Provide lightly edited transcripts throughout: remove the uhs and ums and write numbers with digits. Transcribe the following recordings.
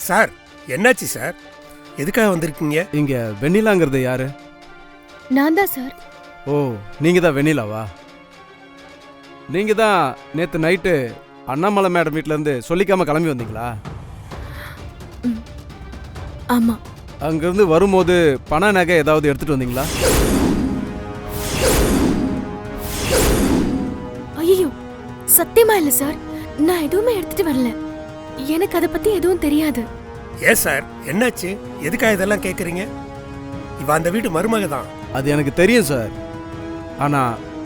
Sir என்னாச்சு sir? எதுக்காக வந்திருக்கீங்க? இங்க வெண்ணிலாங்கிறது யாரு? நான் தான் சார். ஓ, நீங்க தான் வெண்ணிலாவா? நீங்க தான் நேத்து நைட்டு அண்ணாமலை மேடம் வீட்ல இருந்து சொல்லிக்காம கிளம்பி வந்தீங்களா? ஆமா. அங்கிருந்து வரும்போது பண நகை ஏதாவது எடுத்துட்டு வந்தீங்களா? ஐயோ, சத்தியமா இல்ல சார். நான் எதுவுமே எடுத்துட்டு வரல. எனக்கு அதை பத்தி எதுவும் தெரியாது. ஏன் சார் என்னாச்சு? எதுக்காக இதெல்லாம் கேக்குறீங்க? இவ அந்த வீட்டு மருமக தான். அது எனக்கு தெரியும் சார். ஆனா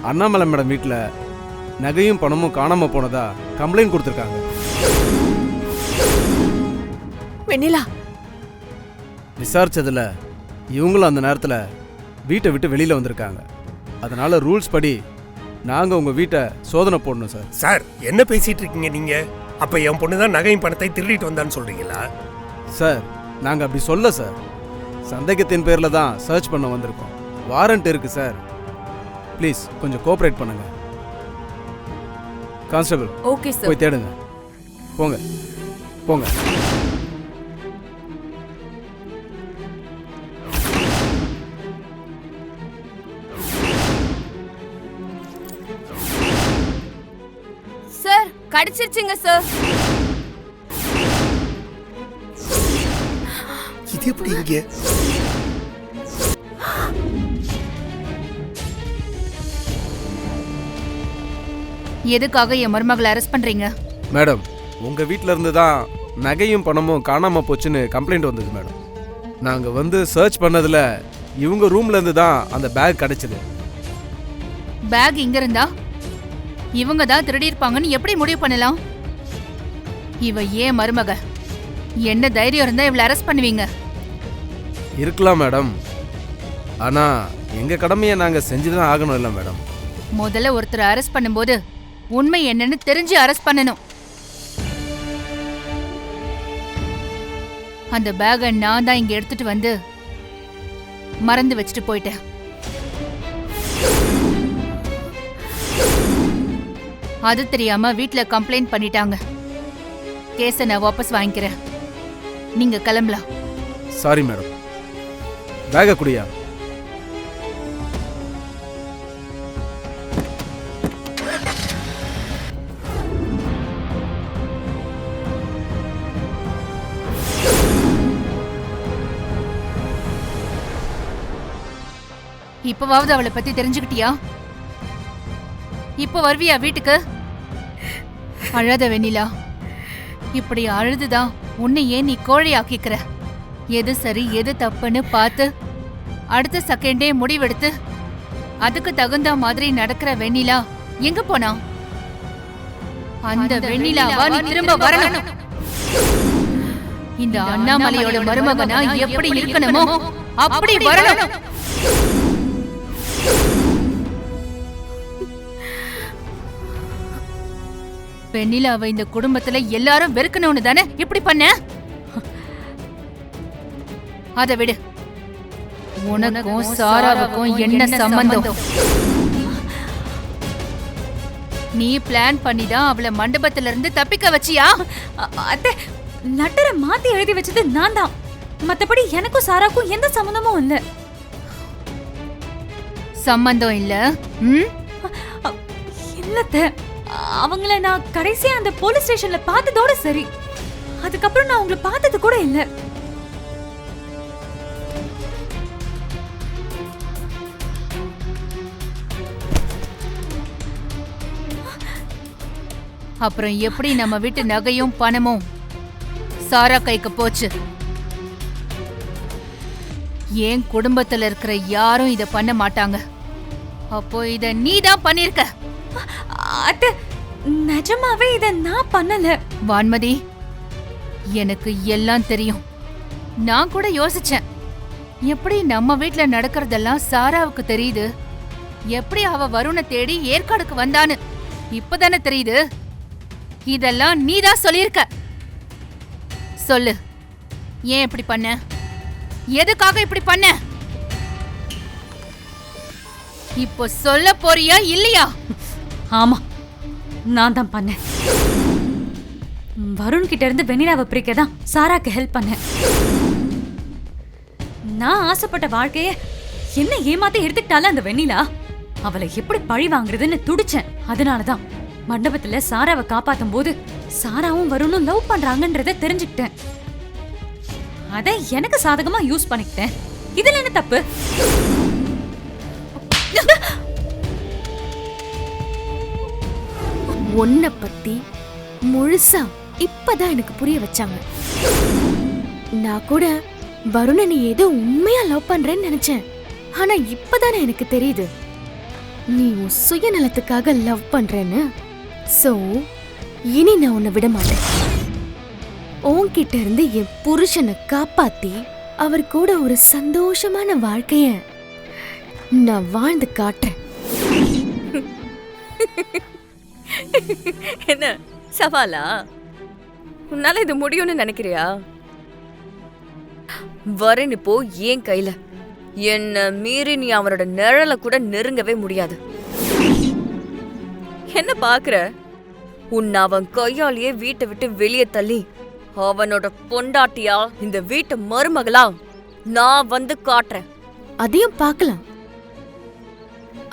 அண்ணாமலை மேடம் வீட்ல நகையும் பணமும் காணாம போனதா கம்ப்ளைண்ட் கொடுத்துருக்காங்க. வெண்ணிலா விசாரிச்சதுல இவங்களும் அந்த நேரத்துல வீட்டை விட்டு வெளியில வந்திருக்காங்க. அதனால ரூல்ஸ் படி நாங்க உங்க வீட்டை சோதனை போடணும் சார். சார் என்ன பேசிட்டு இருக்கீங்க நீங்க? அப்ப என் பொண்ணு தான் நகையும் பணத்தை திருடிட்டு வந்தான்னு சொல்றீங்களா? சார் நாங்க அப்படி சொல்ல சார். சந்தேகத்தின் பேர்ல தான் சர்ச் பண்ண வந்திருக்கோம். வாரண்ட் இருக்கு சார். ப்ளீஸ் கொஞ்சம் கோஆபரேட் பண்ணுங்க. Constable, okay sir. போய் தேடுங்க. போங்க போங்க. சார் கடிச்சிருச்சுங்க சார். இது எப்படி இங்க? எதுக்காக என் மருமகளை அரெஸ்ட் பண்றீங்க? மேடம், உங்க வீட்ல இருந்து தான் நகையும் பணமும் காணாம போச்சுன்னு கம்ப்ளைண்ட் வந்தது மேடம். நாங்க வந்து சர்ச் பண்ணதுல இவங்க ரூம்ல இருந்து தான் அந்த பேக் கிடைச்சது. பேக் இங்க இருந்தா இவங்க தான் திருடி இருப்பாங்கன்னு எப்படி முடிவு பண்ணலாம்? இவ ஏன் மருமக? என்ன தைரியம் இருந்தா இவளை அரெஸ்ட் பண்ணுவீங்க? இருக்கலாம் மேடம். ஆனா எங்க கடமையை நாங்க செஞ்சுதான் ஆகணும் இல்ல மேடம். முதல்ல ஒருத்தரை அரெஸ்ட் பண்ணும்போது உண்மை என்னன்னு தெரிஞ்சு அரெஸ்ட் பண்ணணும். அந்த பேக்கை நான் தான் இங்க எடுத்துட்டு வந்து மறந்து வச்சுட்டு போயிட்டேன். அது தெரியாம வீட்ல கம்ப்ளைண்ட் பண்ணிட்டாங்க. கேஸை நான் வாபஸ் வாங்கிக்கிறேன். நீங்க கிளம்பலாம். Sorry madam. பேக குடியா? இப்பவாவது அவளை பத்தி தெரிஞ்சுக்கிட்டியா? இப்ப வருவியா வீட்டுக்கு? அழாத வெண்ணிலா. இப்படி அழுதுதான் உன்னை ஏன் நீ கோழையாக்கிக்கிற? எது சரி எது தப்புன்னு பார்த்து அடுத்த செகண்டே முடிவெடுத்து அதுக்கு தகுந்த மாதிரி நடக்கிற வெண்ணிலா எங்க போனா? அந்த வெண்ணிலாவா நீ திரும்ப வரணும். இந்த அண்ணாமலையோட மருமகனா எப்படி இருக்கணுமோ அப்படி வரணும். வெண்ணிலாவை இந்த குடும்பத்துல எல்லாரும் வெறுக்கணும்னு தானே இப்படி பண்ண? அதை விடு. உனக்கும் சாராவுக்கும் என்ன சம்பந்தம்? நீ பிளான் பண்ணி தான் அவளை மண்டபத்துல இருந்து தப்பிக்க வச்சியா? அத்தை, லெட்டரை மாத்தி எழுதி வச்சது நான் தான். மத்தபடி எனக்கும் சாராக்கும் எந்த சம்பந்தமும் இல்ல. சம்பந்தம் இல்ல? இல்லத்த, அவங்கள நான் கடைசியா அந்த போலீஸ் ஸ்டேஷன்ல பார்த்ததோட சரி. அதுக்கப்புறம் நான் அவங்கள பார்த்தது கூட இல்ல. அப்புறம் எப்படி நம்ம வீட்டு நகையும் பணமும் சாரா கைக்கு போச்சு? ஏன் குடும்பத்துல இருக்கிற யாரும் இத பண்ண மாட்டாங்க. அப்போ இத நீ தான் பண்ணிருக்க. அத்தை, நிஜமாவே இத நான் பண்ணல. வான்மதி, எனக்கு எல்லாம் தெரியும். நான் கூட யோசிச்சேன், எப்படி நம்ம வீட்ல நடக்கிறதெல்லாம் சாராவுக்கு தெரியுது? எப்படி அவ வருணை தேடி ஏற்காடுக்கு வந்தான்னு இப்பதானே தெரியுது. இதெல்லாம் நீதான் சொல்லியிருக்க. சொல்லு, ஏன் இப்படி பண்ண? எதுக்காக இப்படி பண்ண? இப்போ சொல்ல போறியா இல்லையா? ஆமா, நான் தான் பண்ணேன். வருண் கிட்ட இருந்து வெண்ணிலாவை பிரிக்க தான் சாராக்கு ஹெல்ப் பண்ணேன். நான் ஆசைப்பட்ட வாழ்க்கைய என்ன ஏமாத்தி எடுத்துக்கிட்டால அந்த வெண்ணிலா, அவளை எப்படி பழி வாங்குறதுன்னு துடிச்சேன். அதனாலதான் மண்டபத்துல சாராவை காப்பாத்தும் போது சாராவும் வருணும் லவ் பண்றாங்கன்றத தெரிஞ்சுக்கிட்டேன். அத எனக்கு சாதகமா யூஸ் பண்ணிக்கிட்டேன். இதுல என்ன தப்பு? உன்னை பத்தி முழுசா இப்பதான் எனக்கு புரிய வச்சாங்க. நான் கூட வருண நீ ஏதோ உண்மையா லவ் பண்றேன்னு நினைச்சேன். ஆனா இப்பதானே எனக்கு தெரியுது நீ உன் சுயநலத்துக்காக லவ் பண்றேன்னு. சோ இனி நான் உன்னை விட மாட்டேன். உன்கிட்ட இருந்து என் புருஷனை காப்பாத்தி அவர் கூட ஒரு சந்தோஷமான வாழ்க்கைய நான் வாழ்ந்து காட்டுறேன். என்ன சவாலா? உன்னால இது முடியும்னு நினைக்கிறியா? வரேன் இப்போ ஏன் கையில. என்ன மீறி நீ அவனோட நிழலை கூட நெருங்கவே முடியாது. என்ன பாக்குற? உன்னை அவன் கையாலேயே வீட்டை விட்டு வெளியே தள்ளி அவனோட பொண்டாட்டியா இந்த வீட்டு மருமகளா நான் வந்து காட்டுறேன். அதையும் பார்க்கலாம்.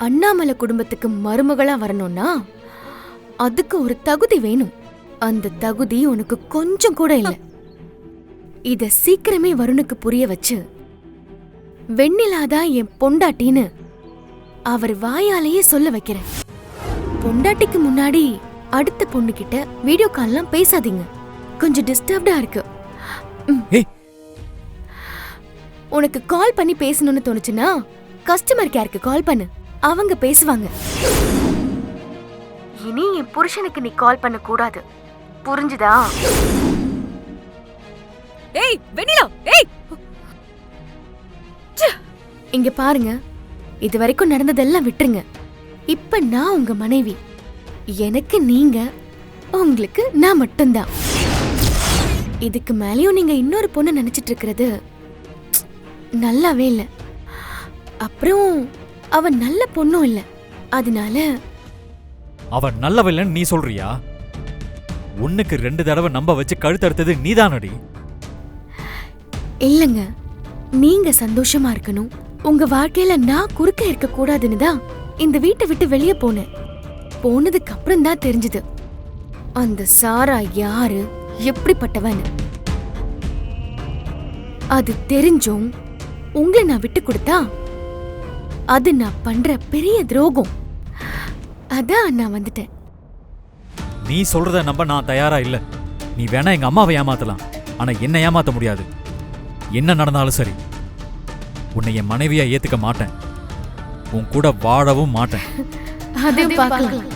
அண்ணாமலை குடும்பத்துக்கு மருமகளா வரணும்னா அதுக்கு ஒரு தகுதி வேணும். அந்த தகுதி உனக்கு கொஞ்சம் கூட இல்ல. இத சீக்கிரமே வருணுக்கு புரிய வச்சு வெண்ணிலாதான் என் பொண்டாட்டின்னு அவர் வாயாலேயே சொல்ல வைக்கிறேன். பொண்டாட்டிக்கு முன்னாடி அடுத்த பொண்ணு கிட்ட வீடியோ கால்லாம் பேசாதீங்க. கொஞ்சம் டிஸ்டர்ப்டா இருக்கு. உனக்கு கால் பண்ணி பேசணும்னு தோணுச்சுன்னா கஸ்டமர் கேருக்கு கால் பண்ணு, அவங்க பேசுவாங்க. இனி என் புருஷனுக்கு நீ கால் பண்ண கூடாது, புரிஞ்சுதா? ஏய் வெண்ணிலா, ஏய் இங்க பாருங்க, இது வரைக்கும் நடந்ததெல்லாம் விட்டுருங்க. இப்ப நான் உங்க மனைவி. எனக்கு நீங்க, உங்களுக்கு நான் மட்டும்தான். இதுக்கு மேலயும் நீங்க இன்னொரு பொண்ணு நினைச்சிட்டு இருக்கிறது நல்லாவே இல்ல. அப்புறம் அவ நல்ல பொண்ணும் இல்ல. அதனால அவன் நல்லவல்லன்னு நீ சொல்றியா? ஒண்ணுக்கு 2 தடவை நம்ப வச்சு கழுத்தறுத்தது நீதானடி. இல்லங்க, நீங்க சந்தோஷமா இருக்கணும், உங்க வாழ்க்கையில நான் குறுக்க இருக்க கூடாதுன்னு தான் இந்த வீட்டை விட்டு வெளியே போனேன். போனதுக்கு அப்புறம் தான் தெரிஞ்சது அந்த சாரா யாரு, எப்படிப்பட்டவன். அது தெரிஞ்சும் உங்களை நான் விட்டு கொடுத்தா அது நான் பண்ற பெரிய துரோகம். அதான் நான் வந்துட்டேன். நீ சொல்றத நம்ப நான் தயாரா இல்ல. நீ வேணா எங்க அம்மாவை ஏமாத்தலாம், ஆனா என்ன ஏமாத்த முடியாது. என்ன நடந்தாலும் சரி, உன்னை என் மனைவியா ஏத்துக்க மாட்டேன். உன் கூட வாழவும் மாட்டேன். அதையும் பார்க்கலாம்.